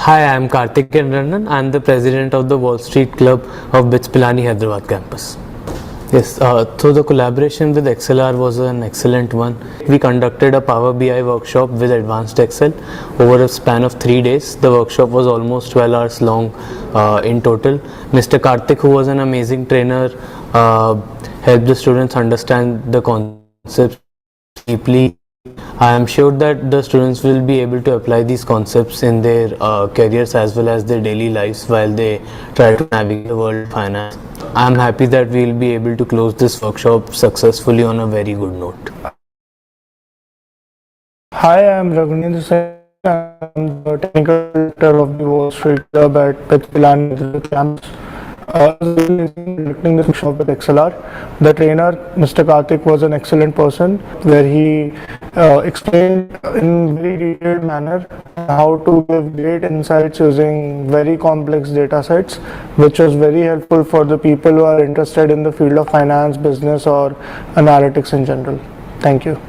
Hi, I am Karthik Rannan. I am the president of the Wall Street Club of BITS Pilani Hyderabad campus. Yes, so the collaboration with XLR was an excellent one. We conducted a Power BI workshop with Advanced Excel over a span of 3 days. The workshop was almost 12 hours long in total. Mr. Karthik, who was an amazing trainer, helped the students understand the concepts deeply. I am sure that the students will be able to apply these concepts in their careers as well as their daily lives while they try to navigate the world of finance. I am happy that we will be able to close this workshop successfully on a very good note. Hi, I am Raghunath Desai. I am the technical director of the Wall Street Club at BITS Pilani campus. Conducting this workshop with XLR. The trainer, Mr. Karthik, was an excellent person where he explained in very detailed manner how to give great insights using very complex data sets, which was very helpful for the people who are interested in the field of finance, business, or analytics in general. Thank you.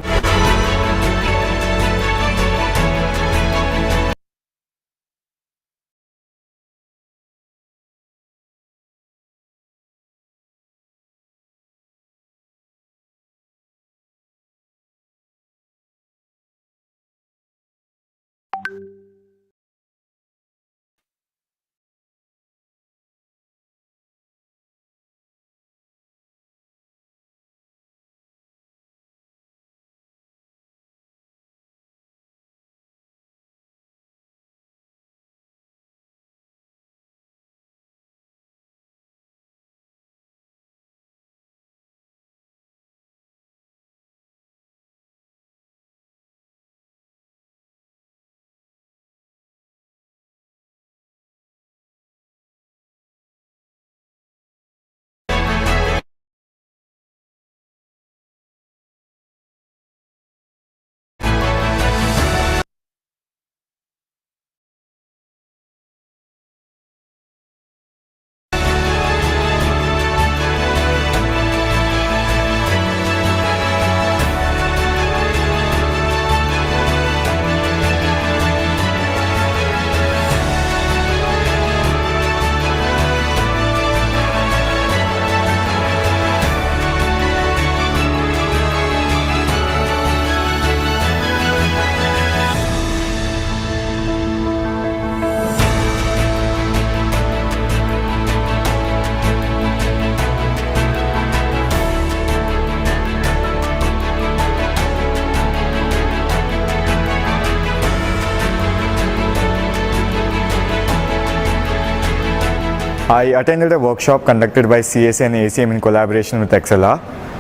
I attended a workshop conducted by CSA and ACM in collaboration with XLR.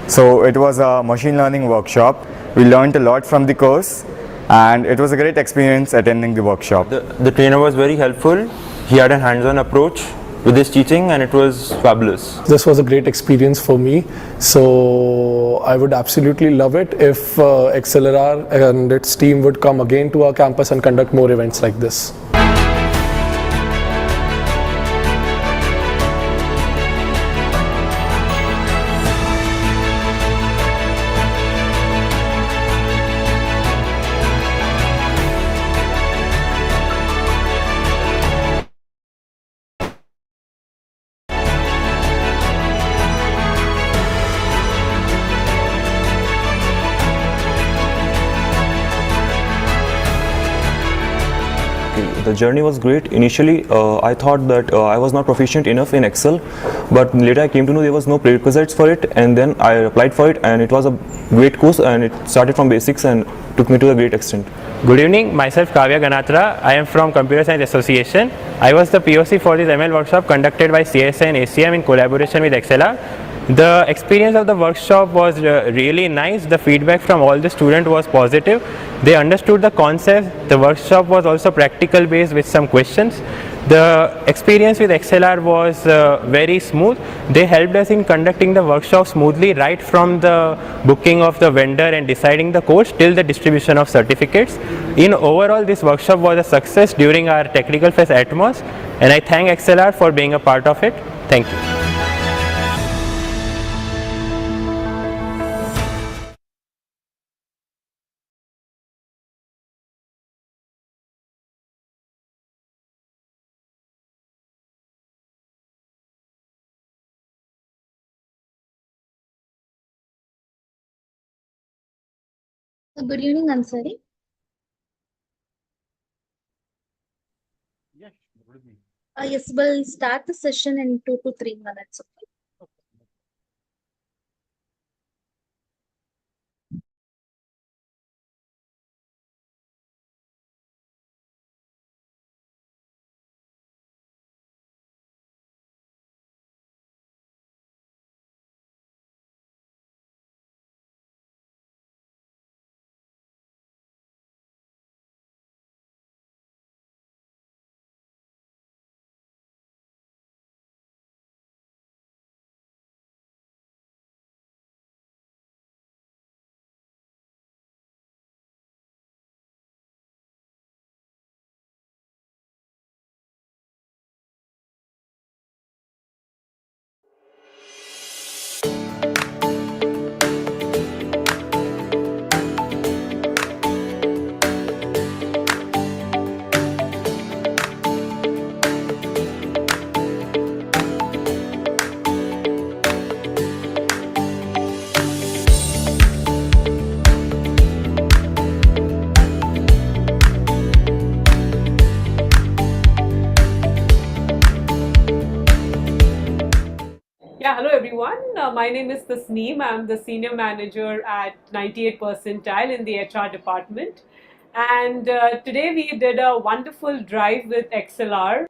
So it was a machine learning workshop. We learned a lot from the course and it was a great experience attending the workshop. The trainer was very helpful. He had a hands-on approach with his teaching and it was fabulous. This was a great experience for me. So I would absolutely love it if XLR and its team would come again to our campus and conduct more events like this. The journey was great. Initially, I thought that I was not proficient enough in Excel, but later I came to know there was no prerequisites for it, and then I applied for it, and it was a great course, and it started from basics and took me to a great extent. Good evening, myself Kavya Ganatra. I am from Computer Science Association. I was the POC for this ML workshop conducted by CSA and ACM in collaboration with XLR. The experience of the workshop was really nice. The feedback from all the students was positive. They understood the concept. The workshop was also practical based with some questions. The experience with XLR was very smooth. They helped us in conducting the workshop smoothly right from the booking of the vendor and deciding the course till the distribution of certificates. In overall, this workshop was a success during our Technical Fest Atmos, and I thank XLR for being a part of it. Thank you. Good evening, Ansari. Yes, good evening. Yes, we'll start the session in 2 to 3 minutes. Okay? Yeah, hello everyone. My name is Tasneem. I'm the senior manager at 98 percentile in the HR department. And today we did a wonderful drive with XLR.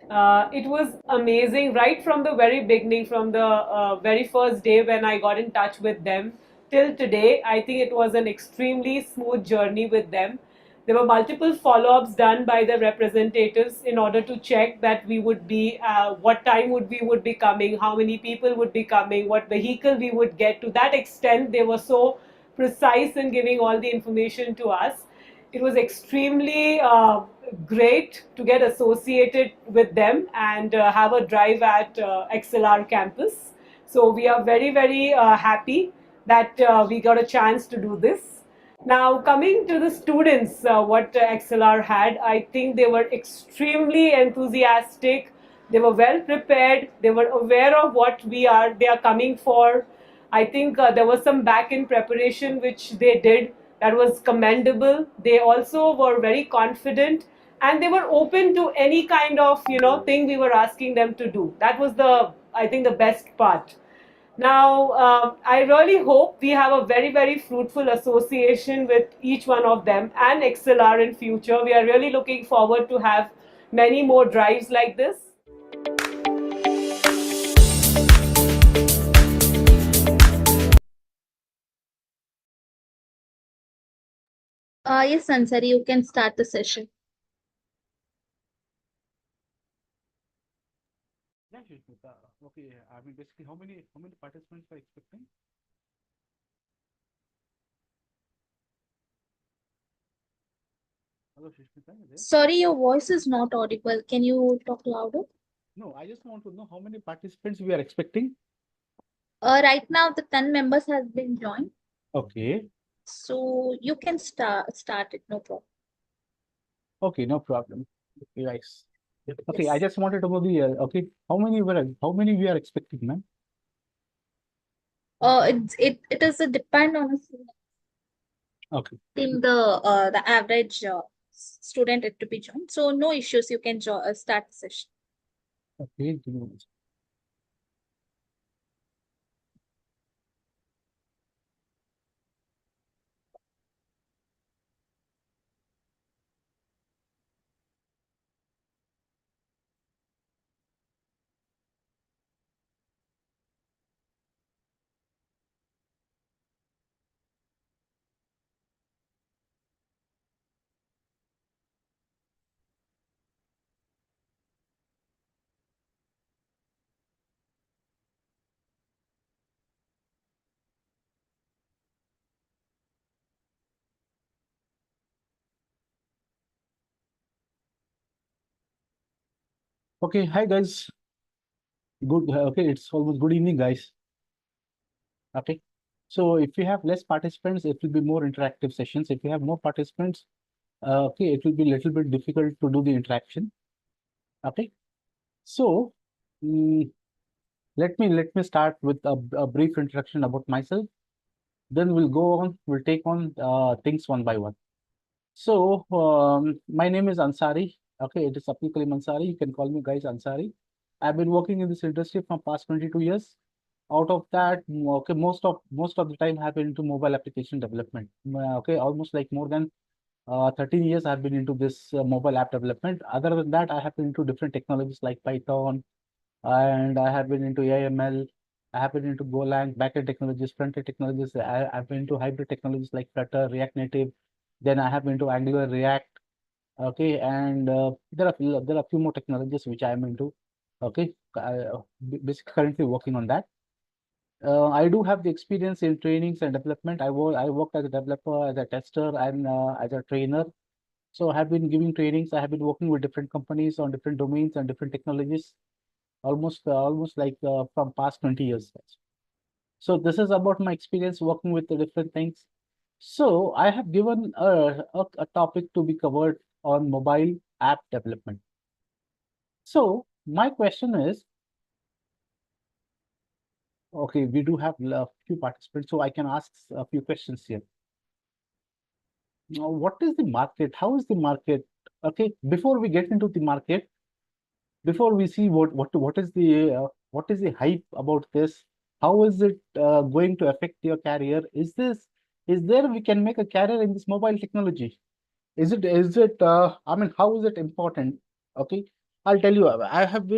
It was amazing right from the very beginning, from the very first day when I got in touch with them till today. I think it was an extremely smooth journey with them. There were multiple follow-ups done by the representatives in order to check that we would be, what time would be coming, how many people would be coming, what vehicle we would get. To that extent, they were so precise in giving all the information to us. It was extremely great to get associated with them and have a drive at XLR campus. So we are very, very happy that we got a chance to do this. Now, coming to the students, what XLR had, I think they were extremely enthusiastic. They were well prepared. They were aware of what they are coming for. I think there was some back end preparation which they did that was commendable. They also were very confident and they were open to any kind of thing we were asking them to do. That was I think the best part. Now, I really hope we have a very, very fruitful association with each one of them and XLR in future. We are really looking forward to have many more drives like this. Yes, Ansari, you can start the session. Yeah, Shishmita. Okay, I mean, basically, how many participants are expecting? Hello, Shishmita, you there? Sorry, your voice is not audible. Can you talk louder? No, I just want to know how many participants we are expecting. Right now, the 10 members has been joined. Okay, So you can start it, no problem. okay, no problem. Okay, guys. Okay, I Yes. just wanted to know okay, how many we are expecting, ma'am? It is a depend on Okay, the average student it to be joined. So no issues. You can start the session. okay, give me one second. Okay, hi guys. Good. Okay, it's almost good evening, guys. Okay. So if we have less participants, it will be more interactive sessions. If we have more participants, okay, it will be a little bit difficult to do the interaction. Okay. So mm, let me start with a brief introduction about myself. Then we'll go on, we'll take on things one by one. So my name is Ansari. Okay, it is Abdul Kalim Ansari. You can call me guys Ansari. I've been working in this industry for past 22 years. Out of that, okay, most of the time I've been into mobile application development. Okay, almost like more than 13 years I've been into this mobile app development. Other than that, I have been into different technologies like Python, and I have been into AML. I have been into Golang, backend technologies, front-end technologies. I've been into hybrid technologies like Flutter, React Native. Then I have been into Angular, React. Okay, and there are few more technologies which I am into. Okay, basically currently working on that. I do have the experience in trainings and development. I worked as a developer, as a tester, and as a trainer. So I have been giving trainings. I have been working with different companies on different domains and different technologies, almost like from past 20 years. So this is about my experience working with the different things. So I have given a topic to be covered on mobile app development. So my question is, okay, we do have a few participants, so I can ask a few questions here. Now, what is the market? How is the market? Okay, before we get into the market, before we see what is the hype about this, how is it going to affect your career? Is there we can make a career in this mobile technology? I mean, how is it important? Okay, I'll tell you. I have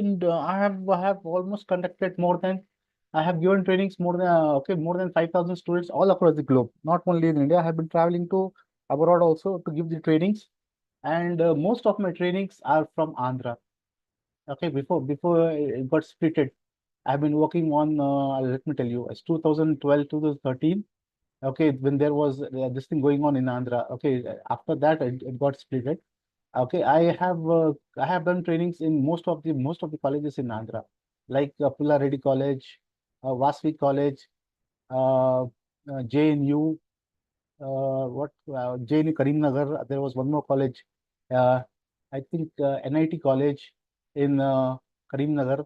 almost conducted more than I have given trainings more than 5,000 students all across the globe, not only in India. I have been traveling to abroad also to give the trainings, and most of my trainings are from Andhra. Okay, before it got splitted, I've been working on, let me tell you, it's 2012, 2013. Okay, when there was this thing going on in Andhra. Okay, after that it got splitted. Okay, I have done trainings in most of the colleges in Andhra, like Pulla Reddy College, Vasvi College, JNU, JNU Karimnagar. There was one more college, uh, I think NIT College in Karimnagar.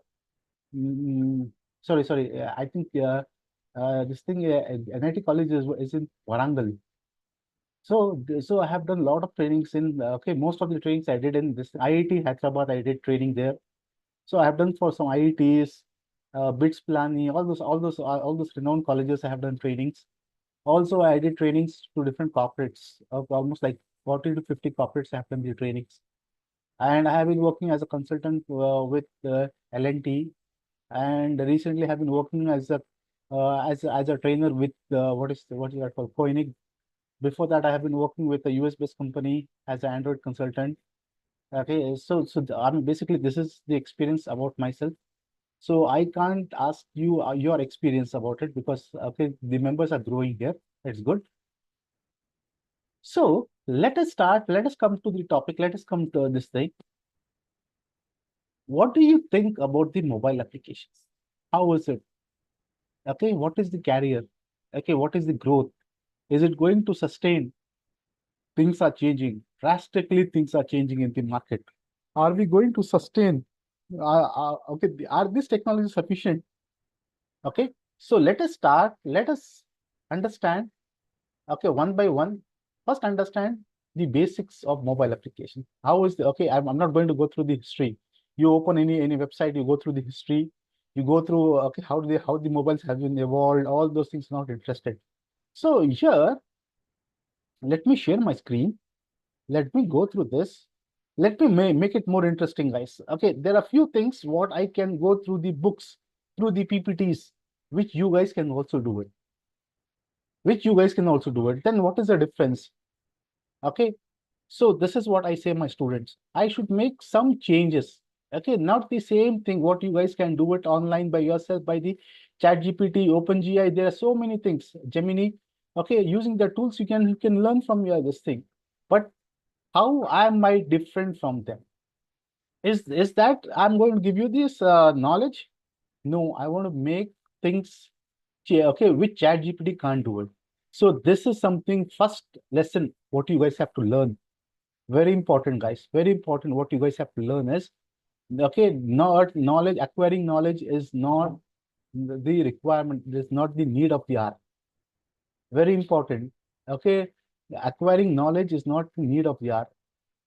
Sorry. I think this thing NIT College is in Warangal. So I have done a lot of trainings in okay, most of the trainings I did in this IIT Hyderabad. I did training there. So I have done for some IITs, BITS Pilani, all those renowned colleges. I have done trainings. Also, I did trainings to different corporates of almost like 40 to 50 corporates. I have done the trainings, and I have been working as a consultant with L&T, and recently have been working as a trainer with what is that called, Koenig. Before that, I have been working with a US-based company as an Android consultant. Okay, I mean, basically, this is the experience about myself. So I can't ask you your experience about it because okay, the members are growing here. It's good. So let us start. Let us come to the topic. Let us come to this thing. What do you think about the mobile applications? How is it? Okay, what is the carrier? Okay, what is the growth? Is it going to sustain? Things are changing. Drastically, things are changing in the market. Are we going to sustain? Okay, are these technologies sufficient? Okay, so let us start. Let us understand. Okay, one by one. First, understand the basics of mobile application. How is the okay? I'm not going to go through the history. You open any website, you go through the history. You go through okay, how the mobiles have been evolved. All those things not interested. So here, let me share my screen. Let me go through this. Let me make it more interesting, guys. Okay, there are few things what I can go through the books, through the PPTs, which you guys can also do it. Then what is the difference? Okay, so this is what I say my students. I should make some changes. Okay, not the same thing what you guys can do it online by yourself by the chat GPT, OpenGI. There are so many things. Gemini. Okay, using the tools you can learn from your this thing. But how am I different from them? Is that I'm going to give you this knowledge? No, I want to make things okay, which chat GPT can't do it. So this is something first lesson what you guys have to learn. Very important, guys. Very important. What you guys have to learn is okay, not knowledge, acquiring knowledge is not the requirement, it is not the need of the hour. Very important. Okay, acquiring knowledge is not the need of the hour.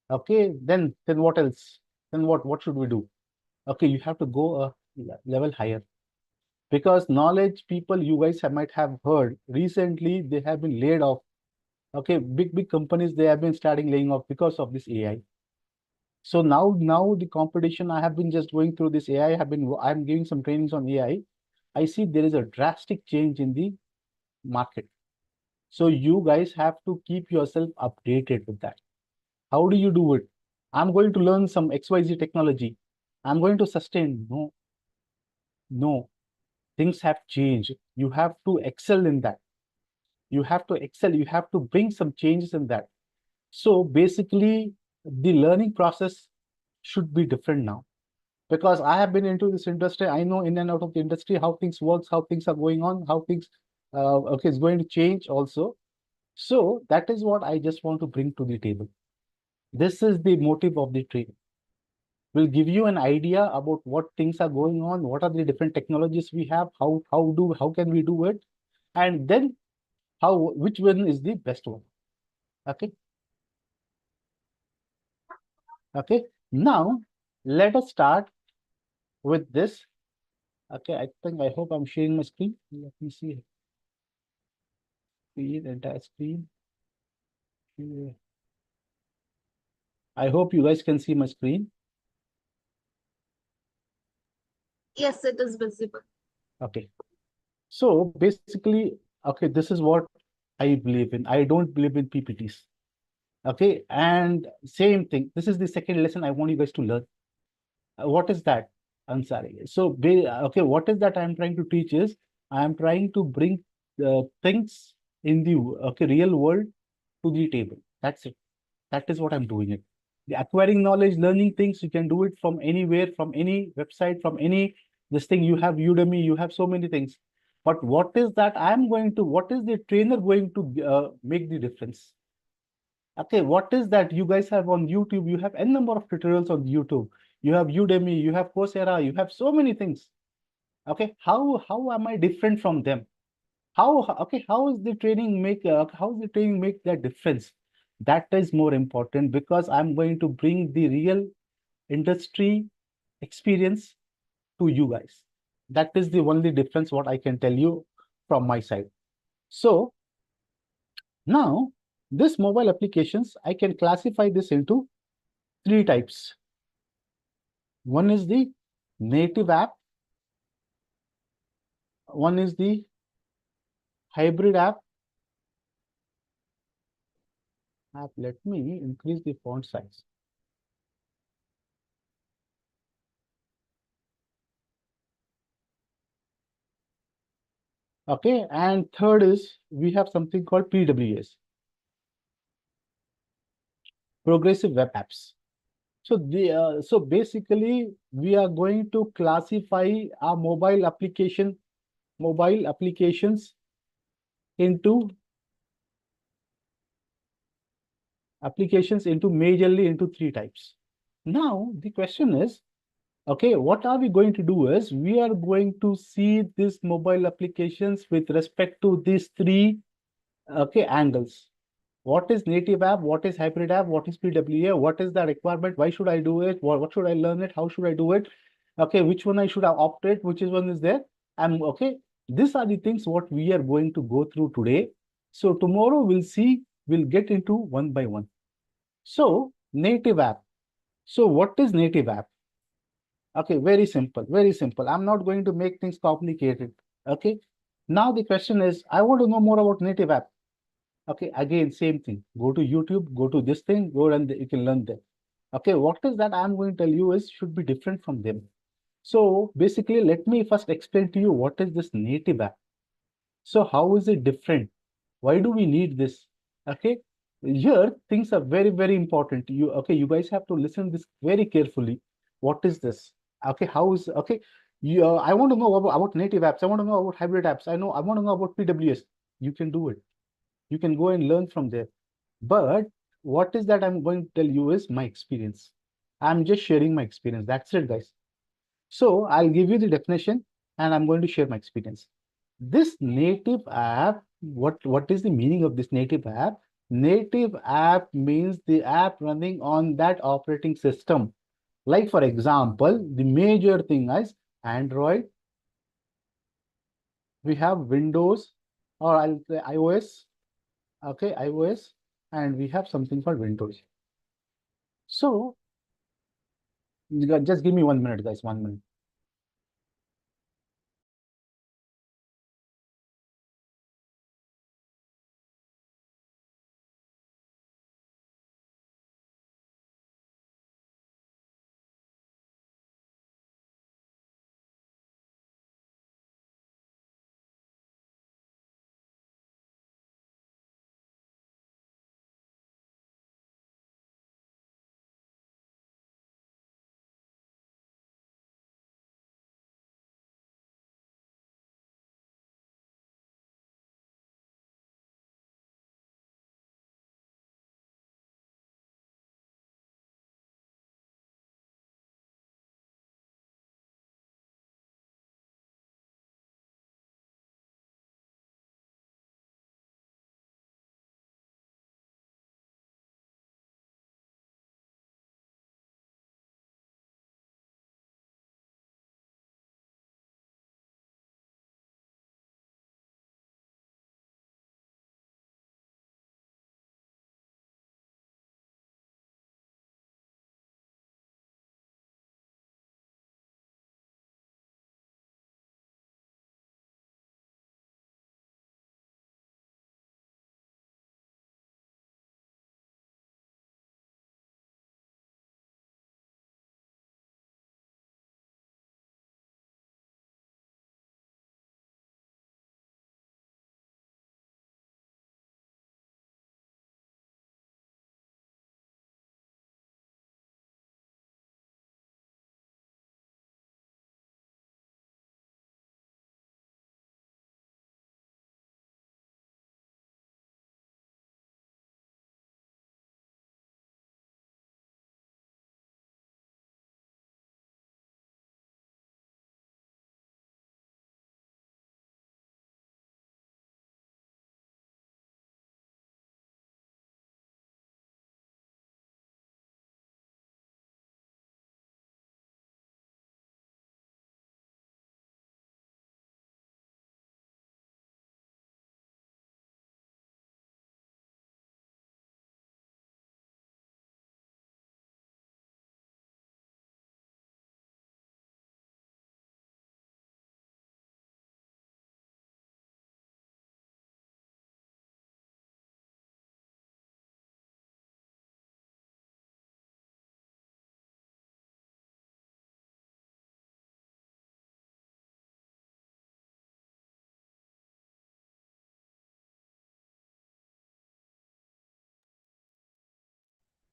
Okay, then what else? Then what should we do? Okay, you have to go a level higher, because knowledge people, you guys might have heard recently, they have been laid off. Okay, big companies, they have been starting laying off because of this AI. So now the competition, I have been just going through this AI, I'm giving some trainings on AI. I see there is a drastic change in the market. So you guys have to keep yourself updated with that. How do you do it? I'm going to learn some XYZ technology. I'm going to sustain. No, no. Things have changed. You have to excel in that. You have to excel. You have to bring some changes in that. So basically, the learning process should be different now. Because I have been into this industry, I know in and out of the industry how things works, how things are going on, how things okay, is going to change also. So that is what I just want to bring to the table. This is the motive of the training. Will give you an idea about what things are going on, what are the different technologies we have, how can we do it, and then which one is the best one. Okay. Okay. Now let us start with this. Okay, I hope I'm sharing my screen. Let me see. Screen, entire screen. Yeah. I hope you guys can see my screen. Yes, it is visible. Okay. So basically, okay, this is what I believe in. I don't believe in PPTs. Okay, and same thing. This is the second lesson I want you guys to learn. What is that? I'm sorry. So, okay, what is that I'm trying to teach is I'm trying to bring things in the real world to the table. That's it. That is what I'm doing it. The acquiring knowledge, learning things, you can do it from anywhere, from any website, from any this thing. You have Udemy, you have so many things. But what is that what is the trainer going to make the difference? Okay, what is that you guys have on YouTube? You have n number of tutorials on YouTube. You have Udemy, you have Coursera, you have so many things. Okay, how am I different from them? How is the training make that difference? That is more important, because I'm going to bring the real industry experience to you guys. That is the only difference what I can tell you from my side. So now this mobile applications, I can classify this into three types. One is the native app, one is the hybrid app. Let me increase the font size. Okay, and third is we have something called PWS, progressive web apps. So so basically we are going to classify our mobile applications into majorly into three types. Now the question is, okay, what are we going to do is we are going to see these mobile applications with respect to these three angles. What is native app? What is hybrid app? What is PWA? What is the requirement? Why should I do it? What should I learn it? How should I do it? Okay, which one I should have opted? Which one is there? And okay, these are the things what we are going to go through today. So tomorrow we'll get into one by one. So native app. So what is native app? Okay, very simple, very simple. I'm not going to make things complicated. Okay. Now the question is, I want to know more about native app. Okay, again, same thing. Go to YouTube, go to this thing, go and you can learn that. Okay, what is that I'm going to tell you is should be different from them. So basically, let me first explain to you what is this native app. So how is it different? Why do we need this? Okay, here things are very, very important. You guys have to listen this very carefully. What is this? Okay, I want to know about native apps. I want to know about hybrid apps. I want to know about PWS. You can do it. You can go and learn from there. But what is that I'm going to tell you is my experience. I'm just sharing my experience. That's it, guys. So I'll give you the definition and I'm going to share my experience. This native app, what is the meaning of this native app? Native app means the app running on that operating system. Like for example, the major thing is Android, we have Windows, or I'll say iOS, okay, iOS, and we have something called Windows. So just give me 1 minute, guys, 1 minute.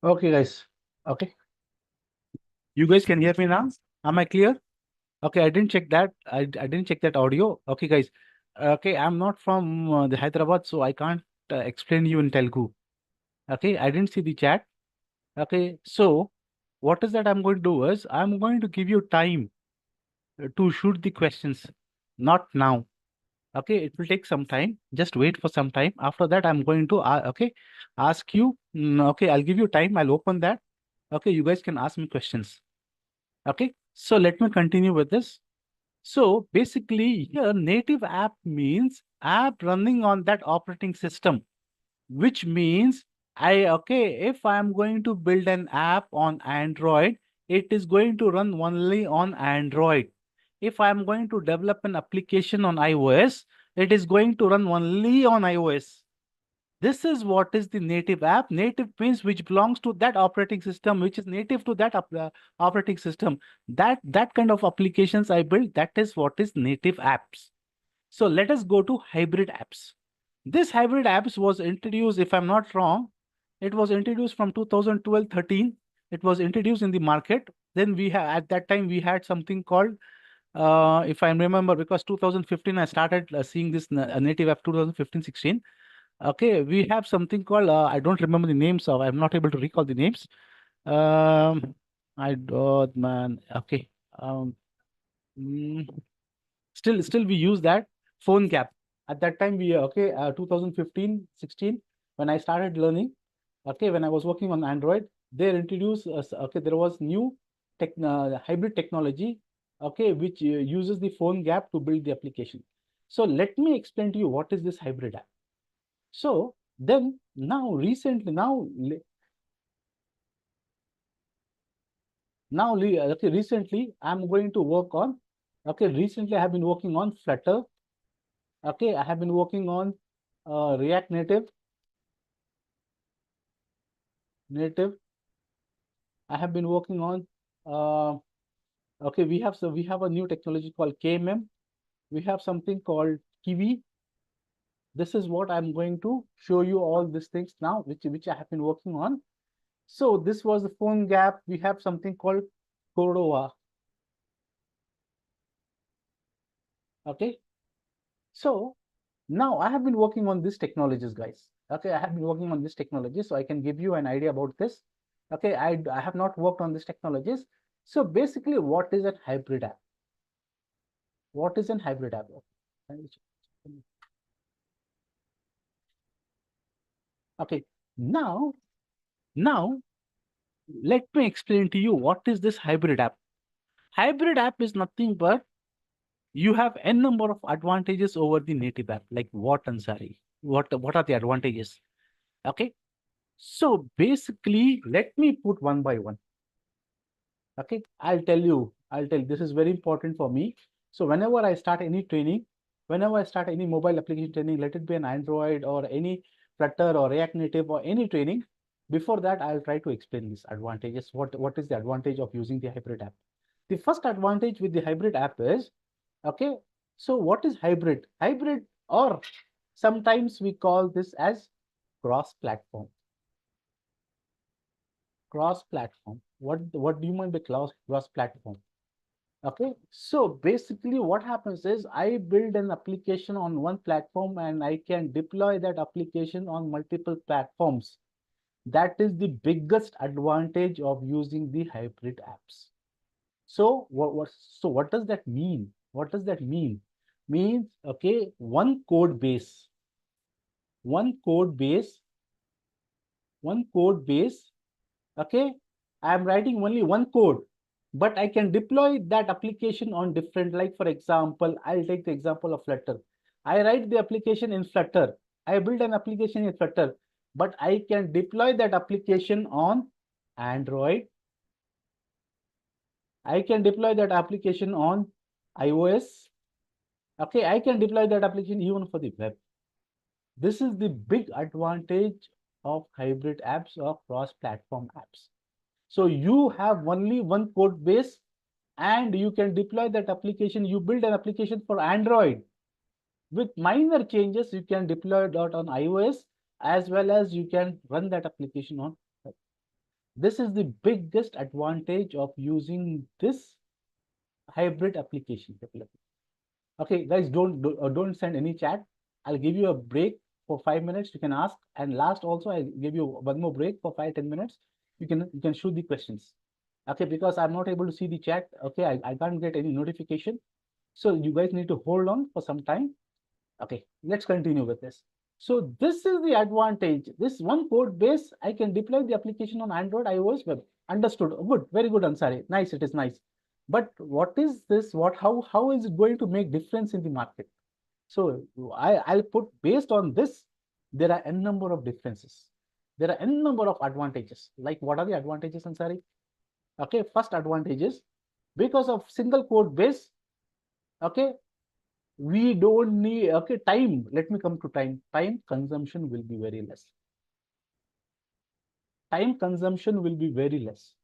Okay, guys. Okay. You guys can hear me now? Am I clear? Okay, I didn't check that. I didn't check that audio. Okay, guys. Okay, I'm not from the Hyderabad, so I can't explain you in Telugu. Okay, I didn't see the chat. Okay, so what is that I'm going to do is I'm going to give you time to shoot the questions, not now. Okay, it will take some time. Just wait for some time. After that, I'm going to okay, ask you. Okay, I'll give you time. I'll open that. Okay, you guys can ask me questions. Okay, so let me continue with this. So basically, here native app means app running on that operating system, which means if I'm going to build an app on Android, it is going to run only on Android. If I'm going to develop an application on iOS, it is going to run only on iOS. This is what is the native app. Native means which belongs to that operating system, which is native to that operating system. That kind of applications I build, that is what is native apps. So let us go to hybrid apps. This hybrid apps was introduced, if I'm not wrong, it was introduced from 2012-13. It was introduced in the market. Then we had, at that time, we had something called, if I remember, because 2015, I started seeing this native app 2015-16. Okay, we have something called, I don't remember the names of, I'm not able to recall the names. I don't, man, okay. Mm, still we use that. phone gap. At that time, 2015, 16, when I started learning, when I was working on Android, they introduced there was new hybrid technology, which uses the phone gap to build the application. So let me explain to you what is this hybrid app. So then now recently recently I'm going to work on recently I have been working on Flutter. I have been working on React Native. I have been working on we have a new technology called KMM. We have something called Kiwi. This is what I'm going to show you, all these things now, which I have been working on. So this was the phone gap. We have something called Cordova. Okay. So now I have been working on these technologies, guys. Okay, I have been working on this technology, so I can give you an idea about this. Okay, I have not worked on these technologies. So basically, what is a hybrid app? What is a hybrid app? Okay, now let me explain to you what is this hybrid app. Hybrid app is nothing but you have n number of advantages over the native app. Like what, Ansari? What are the advantages? Okay, so basically, let me put one by one. Okay, I'll tell you, this is very important for me. So whenever I start any training, whenever I start any mobile application training, let it be an Android or any Flutter or React Native or any training, before that, I'll try to explain these advantages. What is the advantage of using the hybrid app? The first advantage with the hybrid app is, okay, so what is hybrid? Hybrid, or sometimes we call this as cross-platform. Cross-platform. What do you mean by cross-platform? Okay, so basically what happens is I build an application on one platform and I can deploy that application on multiple platforms. That is the biggest advantage of using the hybrid apps. So what does that mean? What does that mean? Means, okay, one code base, okay, I am writing only one code, but I can deploy that application on different, like for example, I'll take the example of Flutter. I write the application in Flutter. I build an application in Flutter, but I can deploy that application on Android. I can deploy that application on iOS. Okay, I can deploy that application even for the web. This is the big advantage of hybrid apps or cross-platform apps. So you have only one code base and you can deploy that application. You build an application for Android. With minor changes, you can deploy it on iOS as well as you can run that application on web. This is the biggest advantage of using this hybrid application development. Okay, guys, don't send any chat. I'll give you a break for 5 minutes. You can ask, and last also I'll give you one more break for 5-10 minutes. You can shoot the questions. Okay, because I'm not able to see the chat. Okay, I can't get any notification. So you guys need to hold on for some time. Okay, let's continue with this. So this is the advantage. This one code base, I can deploy the application on Android, iOS, web. Understood. Good, very good, Ansari. Nice, it is nice. But what is this? How is it going to make difference in the market? So I'll put, based on this, there are n number of differences. There are n number of advantages. Like what are the advantages, Ansari? Okay, first advantage is because of single code base, okay, we don't need, okay, time. Let me come to time. Time consumption will be very less. Time consumption will be very less.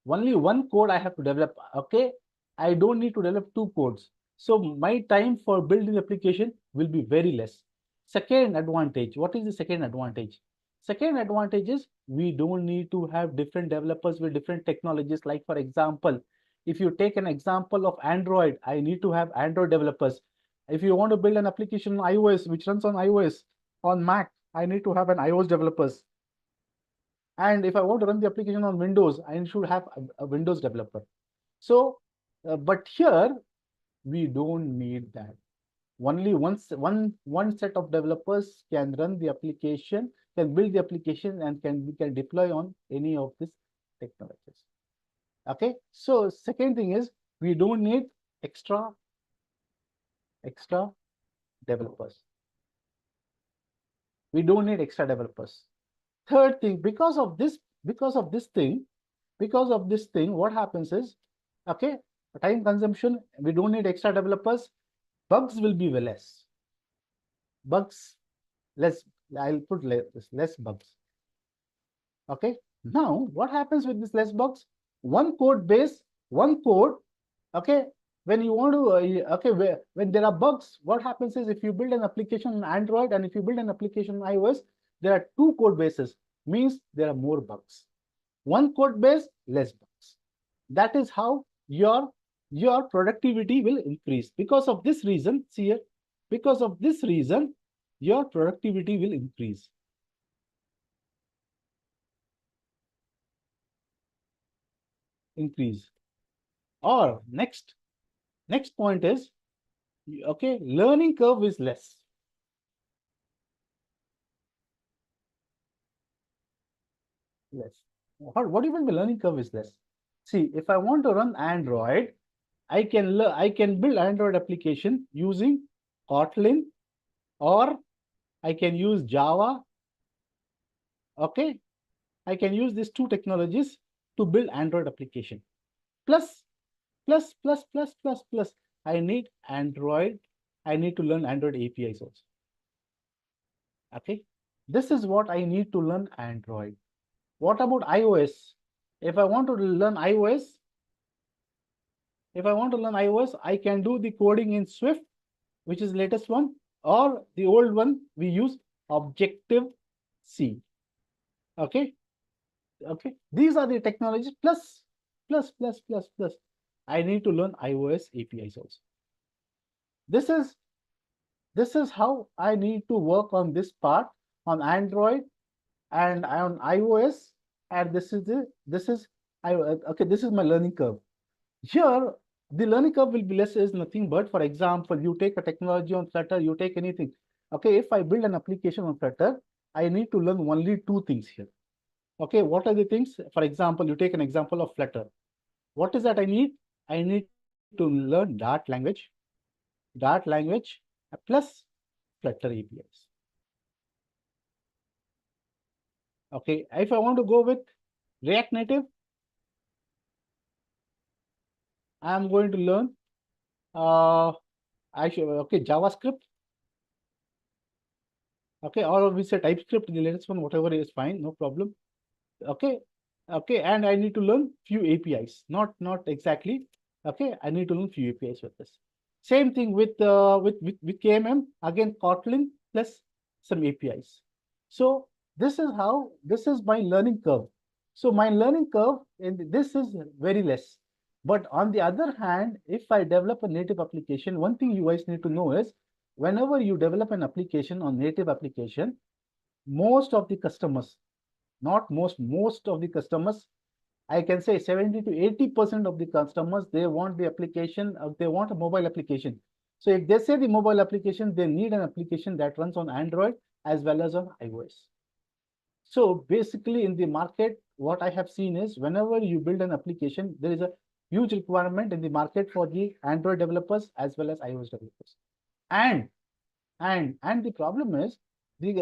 Only one code I have to develop. Okay, I don't need to develop two codes. So my time for building the application will be very less. Second advantage, what is the second advantage? Second advantage is we don't need to have different developers with different technologies. Like for example, if you take an example of Android, I need to have Android developers. If you want to build an application on iOS, which runs on iOS, on Mac, I need to have an iOS developers. And if I want to run the application on Windows, I should have a Windows developer. So, but here we don't need that. only one set of developers can run the application, can build the application, and can deploy on any of these technologies. Okay, so second thing is we don't need extra developers. We don't need extra developers. Third thing, because of this thing, what happens is, okay, time consumption, we don't need extra developers, bugs will be less. Bugs, less, I'll put less bugs. Okay, now what happens with this less bugs? One code base, one code, okay, when you want to, when there are bugs, what happens is if you build an application on Android and if you build an application on iOS, there are two code bases, means there are more bugs. One code base, less bugs. That is how your productivity will increase. Because of this reason, see here, because of this reason, your productivity will increase. Or next point is, okay, learning curve is less. What do you mean by learning curve is less? See, if I want to run Android, I can build Android application using Kotlin, or I can use Java. Okay, I can use these two technologies to build Android application. Plus, I need Android. I need to learn Android APIs also. Okay, this is what I need to learn Android. What about iOS? If I want to learn iOS, I can do the coding in Swift, which is latest one, or the old one, we use Objective-C. Okay, these are the technologies, plus, I need to learn iOS APIs also. This is how I need to work on this part on Android and on iOS, and this is my learning curve. Here, the learning curve will be less, is nothing but, for example, you take a technology on Flutter, you take anything. Okay, if I build an application on Flutter, I need to learn only two things here. Okay, what are the things? For example, you take an example of Flutter. What is that I need? I need to learn Dart language plus Flutter APIs. Okay, if I want to go with React Native, I am going to learn JavaScript. Okay, or we say TypeScript, the latest one, whatever is fine, no problem. Okay, and I need to learn few APIs, not exactly. Okay, I need to learn few APIs with this. Same thing with KMM, again Kotlin plus some APIs. So this is my learning curve. So my learning curve, and this is very less. But on the other hand, if I develop a native application, one thing you guys need to know is, whenever you develop an application on native application, most of the customers, not most of the customers, I can say 70 to 80% of the customers, they want the application, they want a mobile application. So if they say the mobile application, they need an application that runs on Android as well as on iOS. So basically in the market, what I have seen is, whenever you build an application, there is a huge requirement in the market for the Android developers as well as iOS developers. And the problem is, they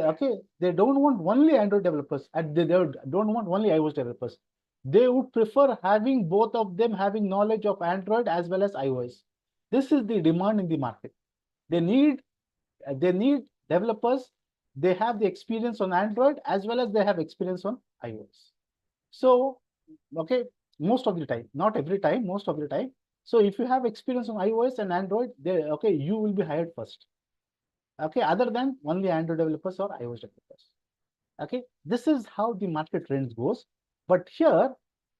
don't want only Android developers, and they don't want only iOS developers. They would prefer having both of them having knowledge of Android as well as iOS. This is the demand in the market. They need developers. They have the experience on Android as well as they have experience on iOS. So, okay, most of the time, not every time, most of the time. So if you have experience on iOS and Android, you will be hired first. Okay, other than only Android developers or iOS developers. Okay, this is how the market trends goes. But here,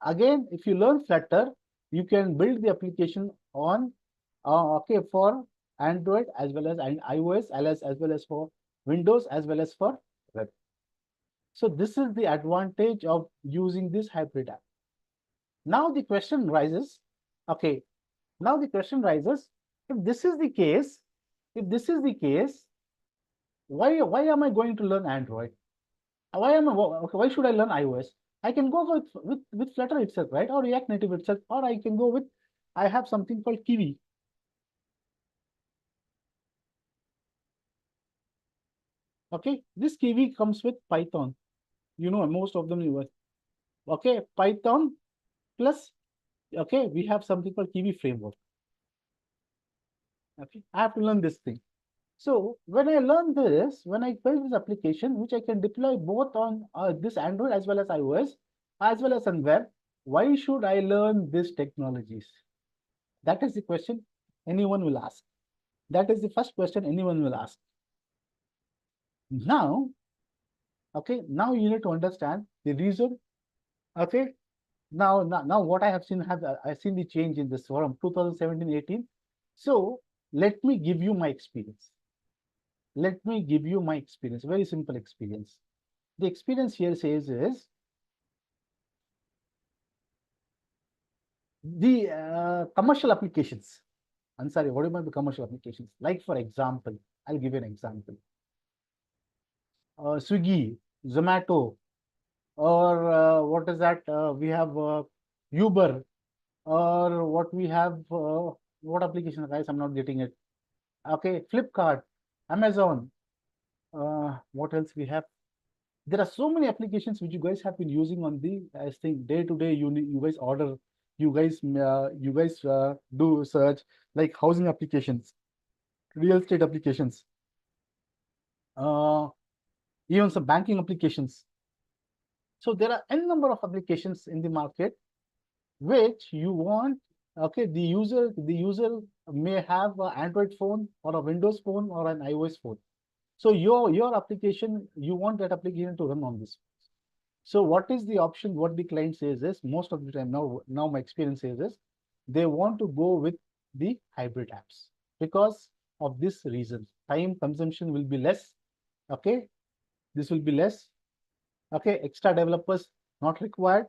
again, if you learn Flutter, you can build the application on, for Android as well as iOS, as well as for Windows, as well as for web. So this is the advantage of using this hybrid app. Now the question rises, if this is the case, If this is the case, why am I going to learn Android? Why should I learn iOS? I can go with Flutter itself, right? Or React Native itself, or I can go with, I have something called Kiwi. Okay, this Kiwi comes with Python. You know, most of them use. Okay, Python plus, okay, we have something called Kiwi framework. Okay, I have to learn this thing. So when I learn this, when I build this application, which I can deploy both on this Android as well as iOS, as well as on web, why should I learn these technologies? That is the question anyone will ask. That is the first question anyone will ask. Now, okay, now you need to understand the reason. Okay, now what I have seen, I've seen the change in this from 2017-18. So let me give you my experience. Let me give you my experience, very simple experience. The experience here says is the commercial applications. I'm sorry, what do you mean by commercial applications? Like, for example, I'll give you an example. Swiggy, Zomato, or what is that? We have Uber, or what we have, what application, guys? I'm not getting it. Okay, Flipkart, Amazon, what else we have? There are so many applications which you guys have been using on the, I think, day to day. You guys order, you guys do search, like housing applications, real estate applications, even some banking applications. So there are n number of applications in the market which you want. Okay, the user may have an Android phone or a Windows phone or an iOS phone. So your application, you want that application to run on this. So what is the option? What the client says is, most of the time now my experience says is, they want to go with the hybrid apps because of this reason. Time consumption will be less. Okay, this will be less. Okay, extra developers not required.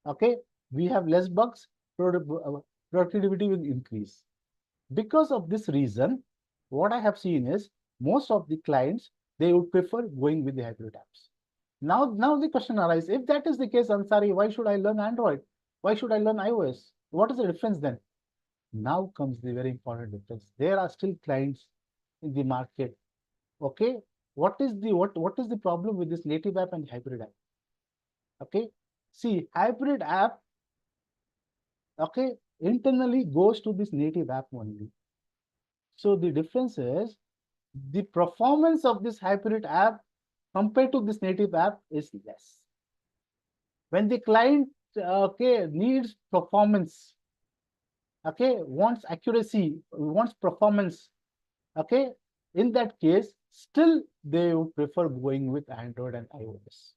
Okay, we have less bugs. Productivity will increase. Because of this reason, what I have seen is most of the clients, they would prefer going with the hybrid apps. Now the question arises, if that is the case, Ansari, why should I learn Android? Why should I learn iOS? What is the difference then? Now comes the very important difference. There are still clients in the market. Okay, what is the problem with this native app and hybrid app? Okay, see, hybrid app, okay, internally goes to this native app only. So the difference is the performance of this hybrid app compared to this native app is less. When the client okay needs performance, okay, wants accuracy, wants performance, okay, in that case, still they would prefer going with Android and iOS.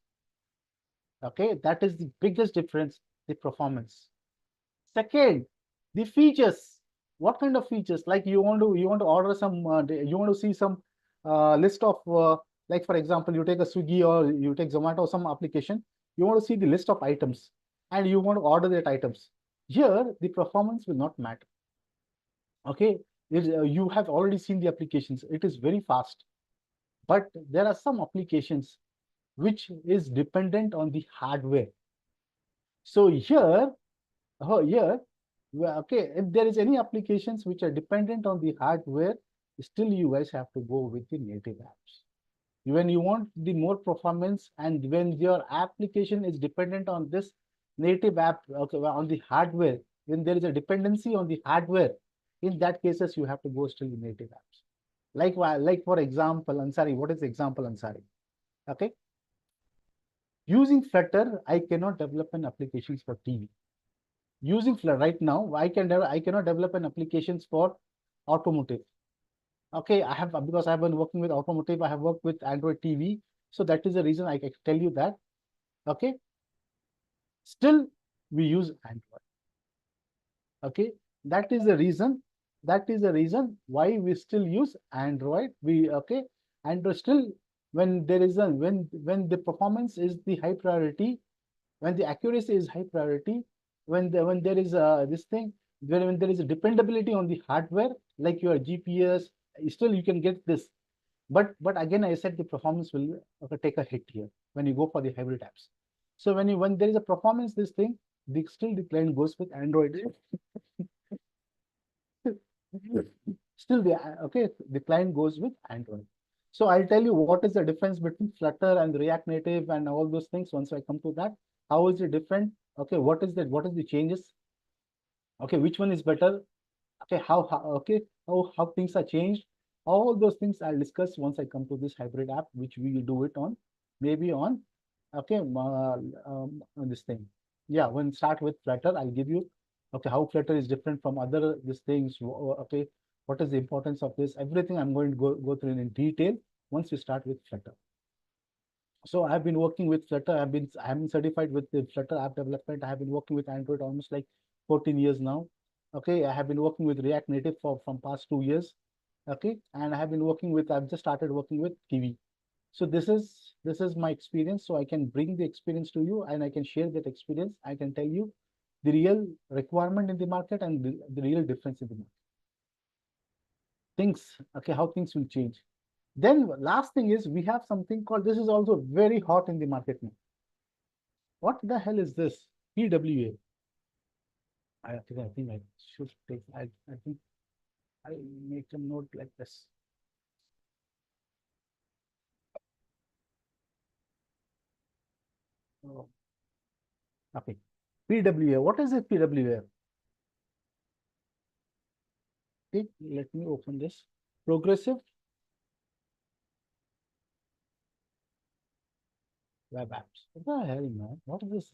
Okay, that is the biggest difference, the performance. Second, the features. What kind of features? Like you want to order some, you want to see some list of, like for example, you take a Swiggy or you take Zomato or some application, you want to see the list of items and you want to order that items. Here, the performance will not matter. Okay, you have already seen the applications. It is very fast, but there are some applications which is dependent on the hardware. So here, okay, if there is any applications which are dependent on the hardware, still you guys have to go with the native apps. When you want the more performance and when your application is dependent on this native app, okay, on the hardware, when there is a dependency on the hardware, in that cases you have to go still in native apps. Like for example, Ansari, what is the example, Ansari? Okay, using Flutter, I cannot develop an applications for TV. Using Flutter right now, I cannot develop an applications for automotive. Okay, I have, because I have been working with automotive, I have worked with Android TV. So that is the reason I can tell you that. Okay, still we use Android. Okay, that is the reason. That is the reason why we still use Android. Okay, Android still, when there is when the performance is the high priority, when the accuracy is high priority, when there is this thing, when there is a dependability on the hardware, like your GPS, still you can get this. But again, I said the performance will take a hit here when you go for the hybrid apps. So when there is a performance, this thing, still the client goes with Android. Still the client goes with Android. So I'll tell you what is the difference between Flutter and React Native and all those things once I come to that. How is it different? Okay, what is the changes? Okay, which one is better? Okay, how things are changed? All those things I'll discuss once I come to this hybrid app, which we will do it on, maybe on, on this thing. Yeah, when start with Flutter, I'll give you, okay, how Flutter is different from other these things. Okay, what is the importance of this? Everything I'm going to go through in detail once we start with Flutter. So I've been working with Flutter. I'm certified with the Flutter app development. I have been working with Android almost like 14 years now. Okay, I have been working with React Native from past 2 years. Okay, and I've just started working with Kiwi. So this is my experience. So I can bring the experience to you and I can share that experience. I can tell you the real requirement in the market and the real difference in the market. Things, okay, how things will change. Then last thing is we have something called, this is also very hot in the market now. What the hell is this? PWA. I think I should take, I think I make a note like this. Oh. Okay. PWA. What is it, PWA? Okay, let me open this. Progressive web apps. What the hell, man? What is this?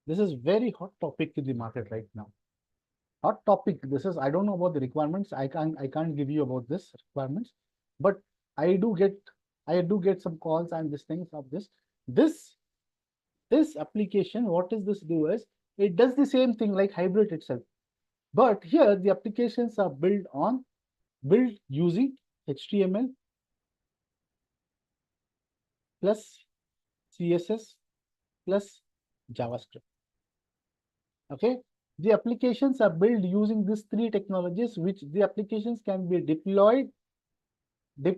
This is very hot topic in the market right now. Hot topic. This is, I don't know about the requirements. I can't give you about this requirements, but I do get some calls and these things of this. This application, what does this do is it does the same thing like hybrid itself. But here the applications are built using HTML plus CSS plus JavaScript. Okay, the applications are built using these three technologies, which the applications can be deployed. The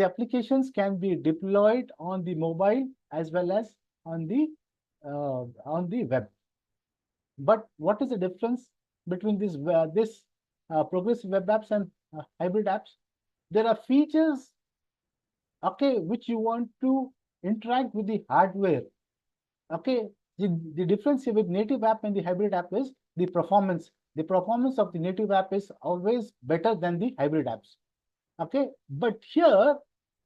applications can be deployed on the mobile as well as on the web. But what is the difference between this progressive web apps and hybrid apps? There are features, okay, which you want to interact with the hardware. Okay, the difference here with native app and the hybrid app is the performance. The performance of the native app is always better than the hybrid apps. Okay, but here,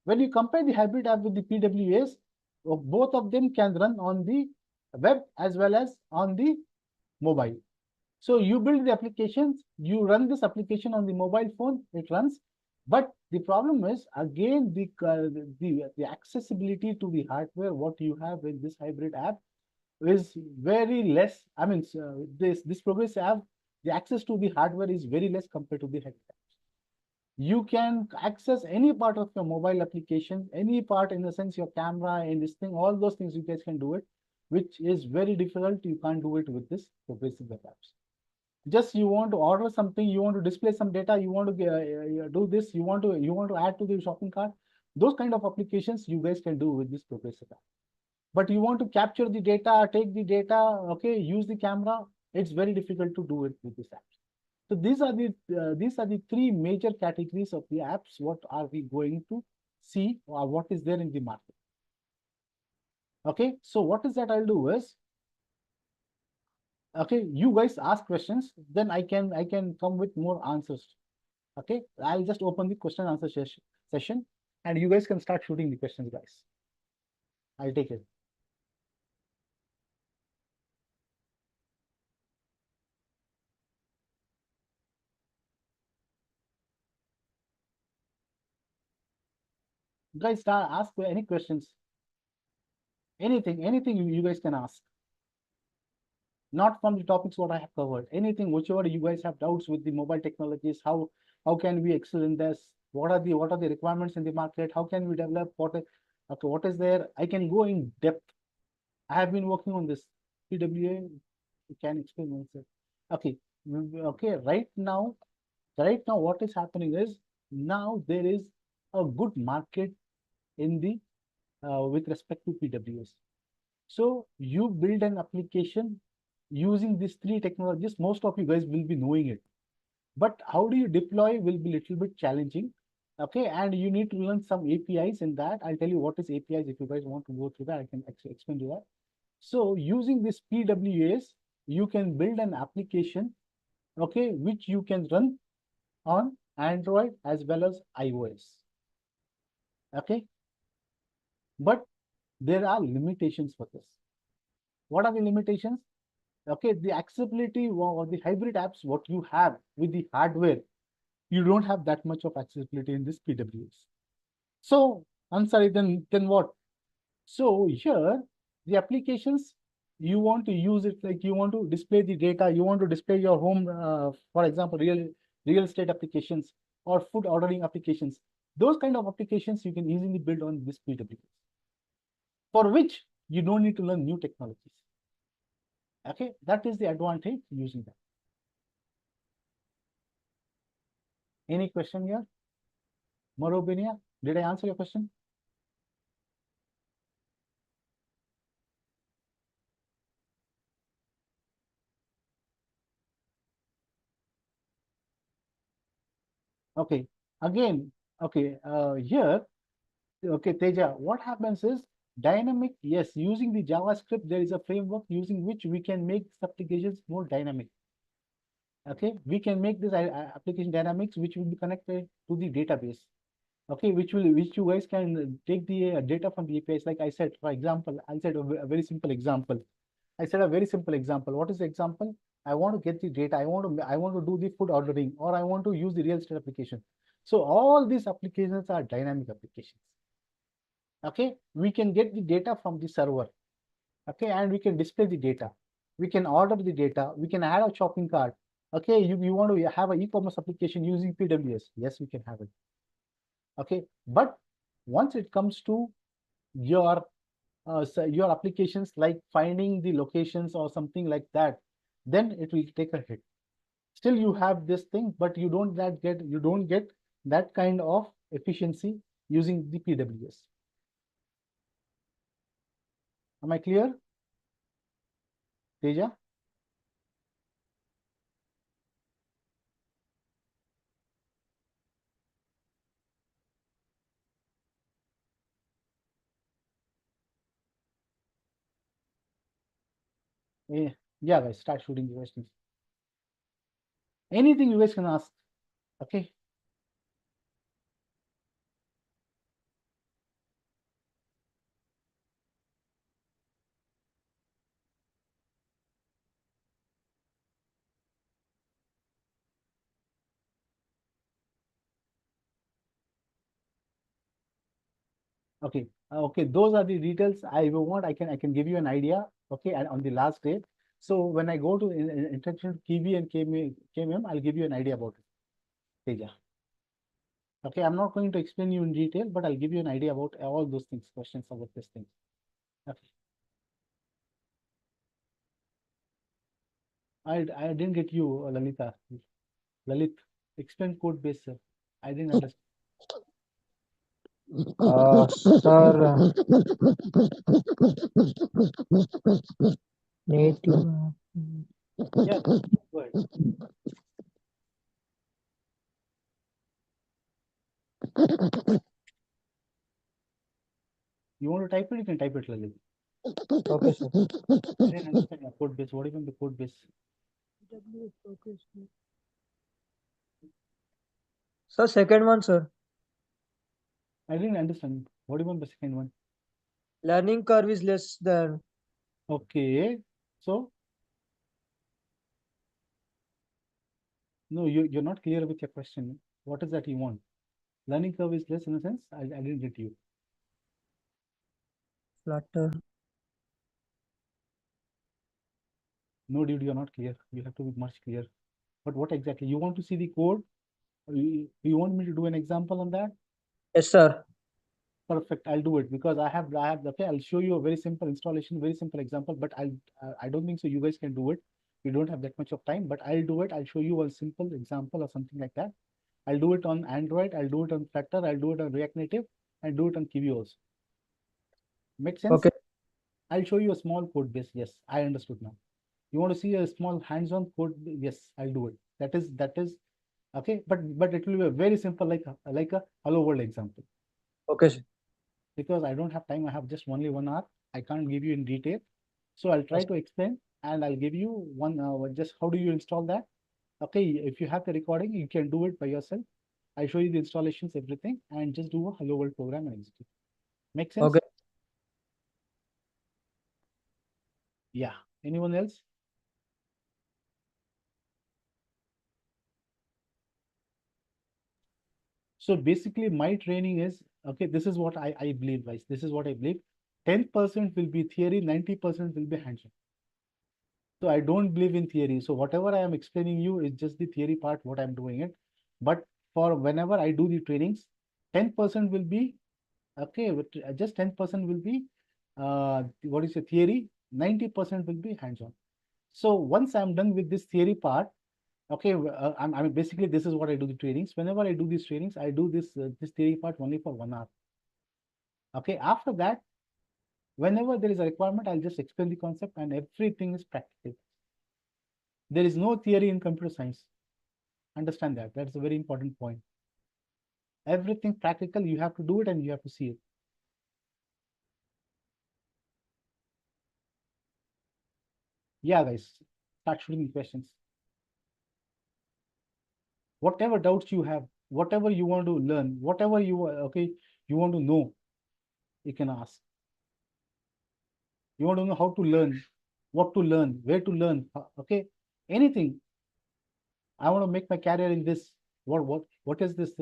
when you compare the hybrid app with the PWAs, both of them can run on the web as well as on the mobile. So you build the applications, you run this application on the mobile phone, it runs. But the problem is, again, the accessibility to the hardware, what you have in this hybrid app is very less. I mean, this progressive app, the access to the hardware is very less compared to the hybrid app. You can access any part of your mobile application, any part in the sense your camera and this thing, all those things you guys can do it, which is very difficult. You can't do it with this progressive web apps. Just you want to order something, you want to display some data, you want to do this, you want to add to the shopping cart. Those kind of applications you guys can do with this progressive app. But you want to capture the data, take the data, okay, use the camera. It's very difficult to do it with this app. So these are the three major categories of the apps. What are we going to see or what is there in the market? Okay, so what is that I'll do is, okay, you guys ask questions, then I can come with more answers. Okay, I'll just open the question answer session and you guys can start shooting the questions, guys. I'll take it. Guys, start ask any questions. Anything you guys can ask. Not from the topics what I have covered. Anything, whichever you guys have doubts with the mobile technologies, how can we excel in this? What are the requirements in the market? How can we develop? What is there? I can go in depth. I have been working on this. PWA, you can explain myself. Okay, okay, right now what is happening is, now there is a good market in the with respect to PWS. So you build an application using these three technologies. Most of you guys will be knowing it, but how do you deploy will be little bit challenging. Okay, and you need to learn some APIs in that. I'll tell you what is APIs. If you guys want to go through that, I can explain you that. So using this PWAs, you can build an application, okay, which you can run on Android as well as iOS. Okay, but there are limitations for this. What are the limitations? Okay, the accessibility or the hybrid apps, what you have with the hardware, you don't have that much of accessibility in this PWS. So I'm sorry, then what? So here, the applications, you want to use it, like you want to display the data, you want to display your home, for example, real estate applications or food ordering applications. Those kind of applications you can easily build on this PWS, for which you don't need to learn new technologies. Okay, that is the advantage using that. Any question here? Marobinia, did I answer your question? Okay, again, okay, here, okay, Teja, what happens is dynamic, yes, using the JavaScript, there is a framework using which we can make applications more dynamic. Okay, we can make this application dynamics, which will be connected to the database. Okay, which you guys can take the data from the APIs. Like I said, for example, I said a very simple example. I said a very simple example. What is the example? I want to get the data. I want to do the food ordering, or I want to use the real estate application. So all these applications are dynamic applications. Okay, we can get the data from the server. Okay, and we can display the data. We can order the data. We can add a shopping cart. Okay, you want to have an e-commerce application using PWS? Yes, we can have it. Okay, but once it comes to your so your applications like finding the locations or something like that, then it will take a hit. Still you have this thing, but you don't get that kind of efficiency using the PWS. Am I clear, Teja? Yeah, guys, start shooting the questions. Anything you guys can ask. Okay. Okay. Okay. Those are the details I want. I can give you an idea. Okay. And on the last day. So when I go to interaction KV and KMM, I'll give you an idea about it. Teja. Okay. I'm not going to explain you in detail, but I'll give you an idea about all those things, questions about this thing. Okay. I didn't get you, Lalita. Lalit, explain code base, sir. I didn't understand. Sir, native. Yeah. Go ahead. You want to type it? You can type it, Lalit. Okay, sir. I didn't understand your code base. What even the code base? Sir, second one, sir. I didn't understand. What even the second one? Learning curve is less than. Okay. So no, you're not clear with your question. What is that you want? Learning curve is less in a sense. I didn't get you. Flutter. No, dude, you're not clear. You have to be much clear. But what exactly? You want to see the code? Or you want me to do an example on that? Yes, sir. Perfect. I'll do it because I have okay. I'll show you a very simple installation, very simple example. But I don't think so. You guys can do it. We don't have that much of time, but I'll do it. I'll show you a simple example or something like that. I'll do it on Android, I'll do it on Flutter, I'll do it on React Native, I'll do it on Kiwi also. Make sense? Okay. I'll show you a small code base. Yes, I understood now. You want to see a small hands-on code? Yes, I'll do it. That is okay, but it will be a very simple, like a hello world example. Okay, sir. Because I don't have time, I have just only 1 hour. I can't give you in detail. So I'll try to explain and I'll give you one just how do you install that. Okay, if you have the recording, you can do it by yourself. I'll show you the installations, everything, and just do a hello world program and execute. Make sense? Okay. Yeah. Anyone else? So basically my training is, okay, this is what I believe, guys. This is what I believe. 10% will be theory, 90% will be hands-on. So I don't believe in theory. So whatever I am explaining you is just the theory part, what I'm doing it. But for whenever I do the trainings, 10% will be, okay, just 10% will be, what is the theory? 90% will be hands-on. So once I'm done with this theory part, okay, I mean, basically this is what I do the trainings. Whenever I do these trainings, I do this theory part only for 1 hour. Okay, after that, whenever there is a requirement, I'll just explain the concept and everything is practical. There is no theory in computer science. Understand that. That's a very important point. Everything practical, you have to do it and you have to see it. Yeah, guys, start shooting the questions. Whatever doubts you have, whatever you want to learn, whatever you want to know, you can ask. You want to know how to learn, what to learn, where to learn, okay, anything. I want to make my career in this. What is this?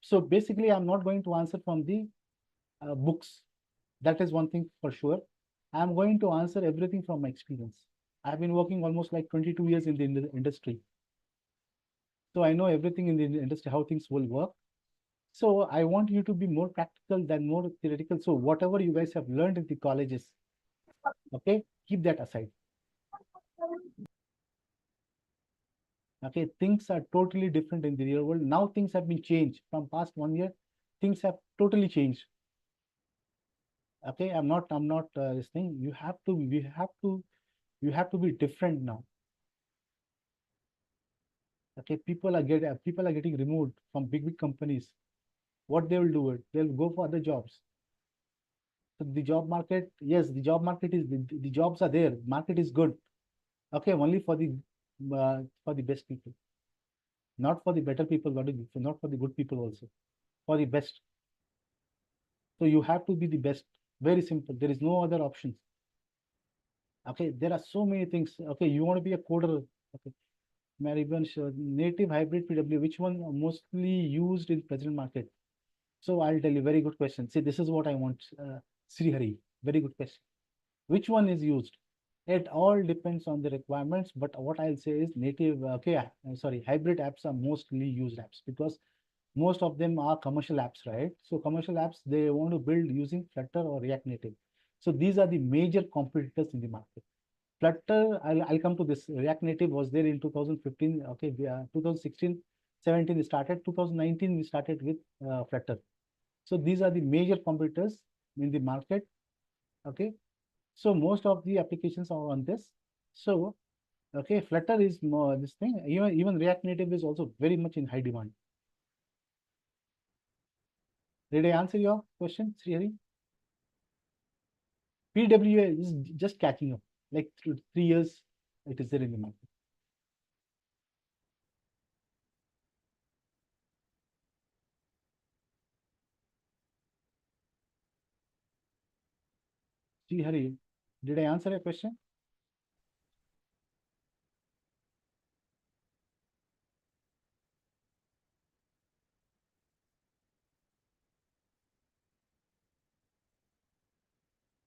So basically, I'm not going to answer from the books. That is one thing for sure. I'm going to answer everything from my experience. I've been working almost like 22 years in the industry. So I know everything in the industry, how things will work. So I want you to be more practical than more theoretical. So whatever you guys have learned in the colleges, okay, keep that aside. Okay, things are totally different in the real world. Now things have been changed from past 1 year. Things have totally changed. Okay, I'm not this thing. You have to be different now. Okay, people are getting removed from big companies. What they will do it? They'll go for other jobs. So the job market, yes, the job market is the jobs are there. Market is good. Okay, only for the best people, not for the better people, not for the good people also, for the best. So you have to be the best. Very simple. There is no other options. Okay, there are so many things. Okay, you want to be a coder. Okay, Mariban, native hybrid PW, which one mostly used in present market? So I'll tell you, very good question. See, this is what I want, Sri Hari. Very good question. Which one is used? It all depends on the requirements, but what I'll say is native, sorry, hybrid apps are mostly used apps because most of them are commercial apps, right? So commercial apps, they want to build using Flutter or React Native. So these are the major competitors in the market. Flutter, I'll come to this. React Native was there in 2015. Okay, 2016, 17 we started. 2019 we started with Flutter. So these are the major competitors in the market. Okay, so most of the applications are on this. So okay, Flutter is more this thing. Even React Native is also very much in high demand. Did I answer your question, Srihari? PWA is just catching up. Like 3 years, it is there in the market. Srihari, did I answer your question?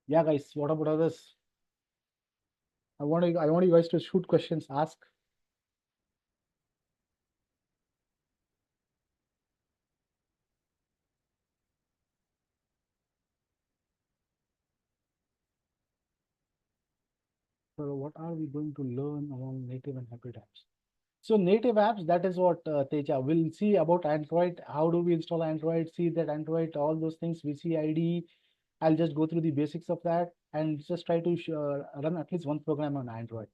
Yeah, guys. What about others? I want you guys to shoot questions, ask. what are we going to learn around native and hybrid apps? So native apps, that is what Teja will see about Android. How do we install Android? See that Android, all those things. We see IDE. I'll just go through the basics of that and just try to run at least one program on Android.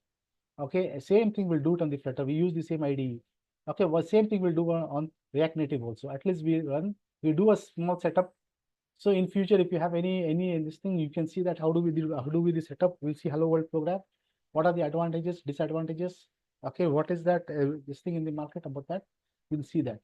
Okay, same thing we'll do it on the Flutter. We use the same IDE. Okay, well, same thing we'll do on React Native also. At least we do a small setup. So in future, if you have any this thing, you can see that how do we do the setup. We'll see Hello World program. What are the advantages, disadvantages? Okay, what is that this thing in the market about that? We'll see that.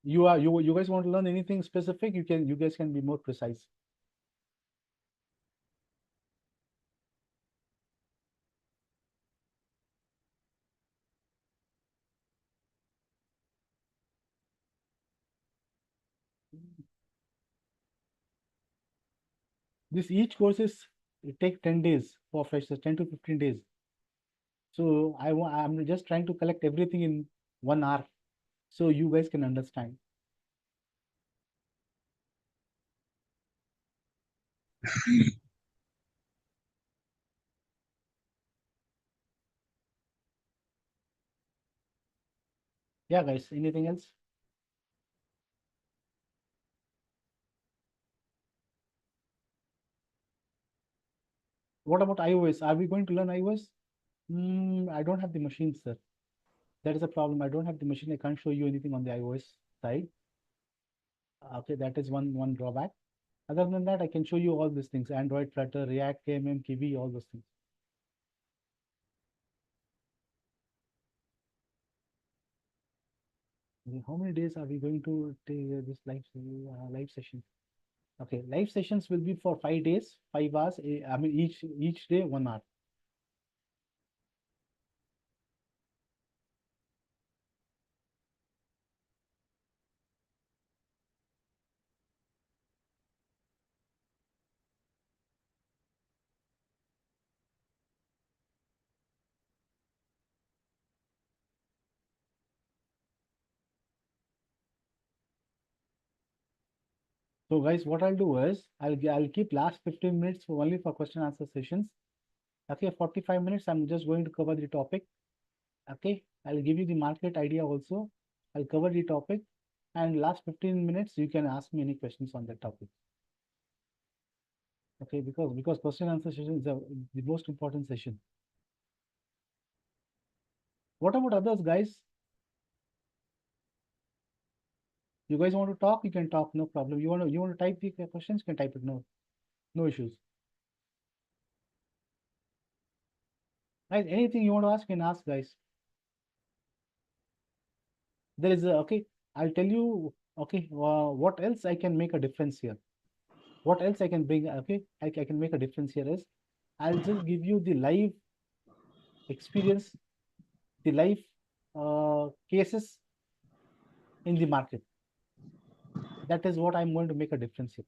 You guys want to learn anything specific? You guys can be more precise. This each course it take 10 days for freshers, 10 to 15 days. So I'm just trying to collect everything in 1 hour so you guys can understand. Yeah, guys, anything else? What about iOS? Are we going to learn iOS? I don't have the machine, sir. That is a problem. I don't have the machine. I can't show you anything on the iOS side. Okay, that is one drawback. Other than that, I can show you all these things: Android, Flutter, React, KMM, Kiwi, all those things. How many days are we going to take this live session? Okay, live sessions will be for 5 days, 5 hours. I mean, each day 1 hour. So guys, what I'll do is I'll keep last 15 minutes for only for question answer sessions. Okay, 45 minutes. I'm just going to cover the topic. Okay, I'll give you the market idea also. I'll cover the topic, and last 15 minutes you can ask me any questions on that topic. Okay, because question answer session is the most important session. What about others, guys? You guys want to talk? You can talk, no problem. You want to type the questions? You can type it. No issues. Guys, anything you want to ask, you can ask, guys. There is a okay. I'll tell you. Okay, what else I can make a difference here? What else I can bring? Okay, I can make a difference here is I'll just give you the live experience, the live cases in the market. That is what I'm going to make a difference here.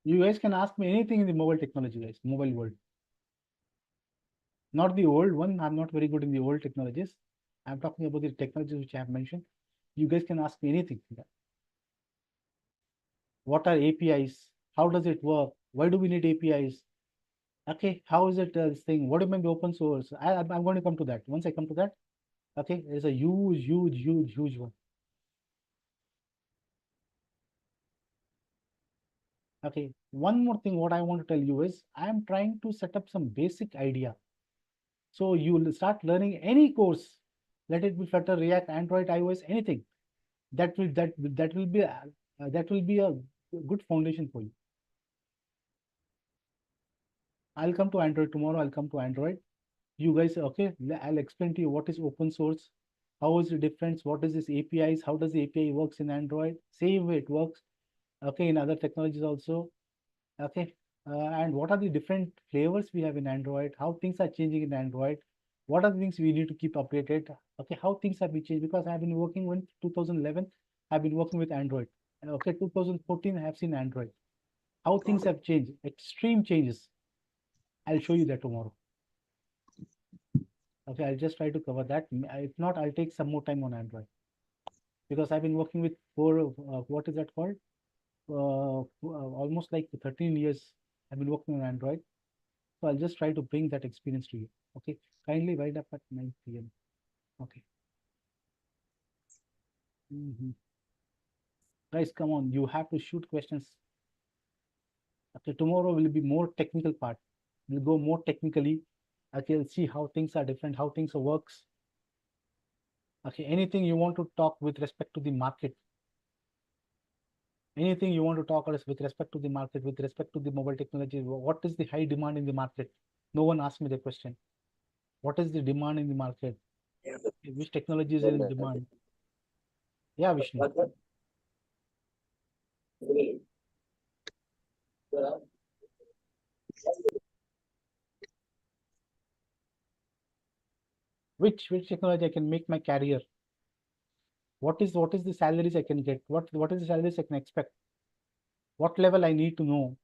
You guys can ask me anything in the mobile technology, guys, mobile world. Not the old one. I'm not very good in the old technologies. I'm talking about the technologies which I have mentioned. You guys can ask me anything. What are APIs? How does it work? Why do we need APIs? Okay, how is it this thing? What do you mean by open source? I'm going to come to that. Once I come to that, okay, there's a huge one. Okay, one more thing what I want to tell you is I'm trying to set up some basic idea. So you will start learning any course, let it be Flutter, React, Android, iOS, anything. That will be a good foundation for you. I'll come to Android tomorrow. I'll come to Android. You guys, okay? I'll explain to you what is open source, how is the difference, what is this APIs, how does the API works in Android, same way it works. Okay, in other technologies also. Okay, and what are the different flavors we have in Android? How things are changing in Android? what are the things we need to keep updated? Okay, how things have been changed, because I've been working with 2011, I've been working with Android. Okay, 2014, I have seen Android. How things have changed, extreme changes. I'll show you that tomorrow. Okay, I'll just try to cover that. If not, I'll take some more time on Android, because I've been working with what is that called? Almost like 13 years I've been working on Android. So I'll just try to bring that experience to you. Okay, kindly wind up at 9 p.m. Okay. Guys, come on, you have to shoot questions. Okay, tomorrow will be more technical part. We'll go more technically. Okay, I'll see how things are different, how things works. Okay, anything you want to talk with respect to the market? Anything you want to talk with respect to the market, with respect to the mobile technology? What is the high demand in the market? No one asked me the question. What is the demand in the market? Which technologies are in demand? Yeah, Vishnu. Which technology I can make my career? What is the salaries I can get? What is the salaries I can expect? What level I need to know?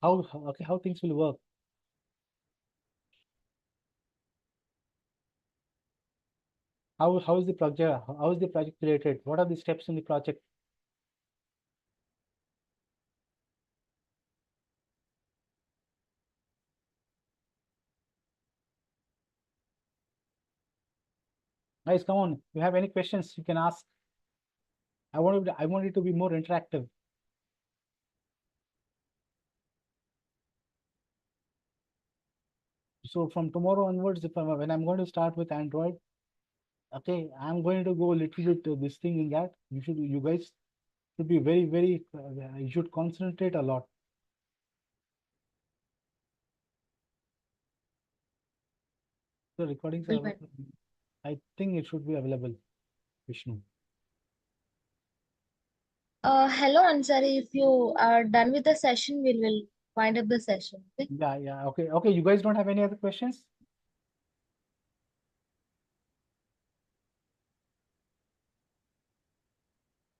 How things will work? How is the project? How is the project related? What are the steps in the project? Guys, come on. If you have any questions, you can ask. I want it to be more interactive. So from tomorrow onwards, when I'm going to start with Android, okay, I'm going to go a little bit this thing in that. You guys should be very, you should concentrate a lot. The recordings are, I think it should be available, Vishnu. Hello, Ansari. If you are done with the session, we will wind up the session. Okay? Yeah. Okay. You guys don't have any other questions?